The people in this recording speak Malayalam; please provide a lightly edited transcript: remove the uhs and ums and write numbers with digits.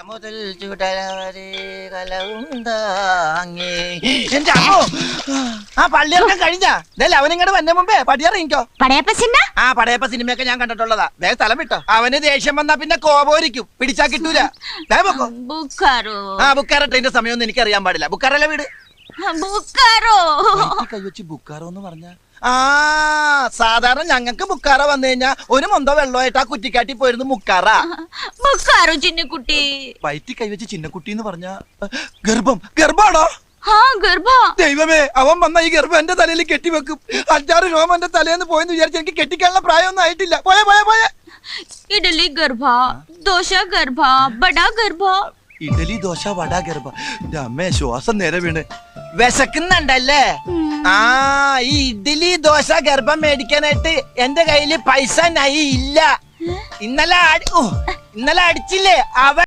മുതൽ ചുടലവരെ കലവുണ്ടാങ്ങി. എന്റെ അമ്മോ, ആ പള്ളിയിറക്കം കഴിഞ്ഞാ ഇതല്ലേ അവനിങ്ങോട്ട് വന്ന മുമ്പേ പടിയിറങ്ങിക്കോ. ആ പടയപ്പ സിനിമയൊക്കെ ഞാൻ കണ്ടിട്ടുള്ളതാ. വേഗം സ്ഥലം വിട്ടോ. അവന് ദേഷ്യം വന്നാ പിന്നെ കോപോരിക്കും, പിടിച്ചാ കിട്ടൂല. ആ ബുക്കാറോ ട്രെയിന്റെ സമയമൊന്നും എനിക്ക് അറിയാൻ പാടില്ല. ബുക്കാറല്ലേ വീട്? കൈവച്ച് ബുക്കാറോ എന്ന് പറഞ്ഞ ആ സാധാരണ ഞങ്ങൾക്ക് ബുക്കാറ വന്നു കഴിഞ്ഞാ ഒരു മൊന്തോ വെള്ളമായിട്ട് ആ കുറ്റിക്കാട്ടി പോയിരുന്നു മുക്കാറ. ചിന്നക്കുട്ടി വയറ്റി കൈവച്ച് ചിന്നക്കുട്ടി എന്ന് പറഞ്ഞ ഗർഭാണോ? ദൈവമേ, അവൻ വന്ന ഈ ഗർഭം എന്റെ തലയിൽ കെട്ടിവെക്കും. 5-6 രോമം എന്റെ തലേന്ന് പോയെന്ന് വിചാരിച്ചു. എനിക്ക് കെട്ടിക്കാനുള്ള പ്രായമൊന്നും ആയിട്ടില്ല. പോയെ ഇഡലി ഗർഭ, ദോശ ഗർഭ, ബടാ ഗർഭ. ഇഡലി ദോശ വട ഗർഭ. എന്റെ അമ്മേ, ശ്വാസം നേരെ വീണ്. വിശക്കുന്നുണ്ടല്ലേ? ആ ഈ ഇഡലി ദോശ ഗർഭം മേടിക്കാനായിട്ട് എന്റെ കയ്യില് പൈസ നൈ ഇല്ല. ഇന്നലെ അടിച്ചില്ലേ അവൻ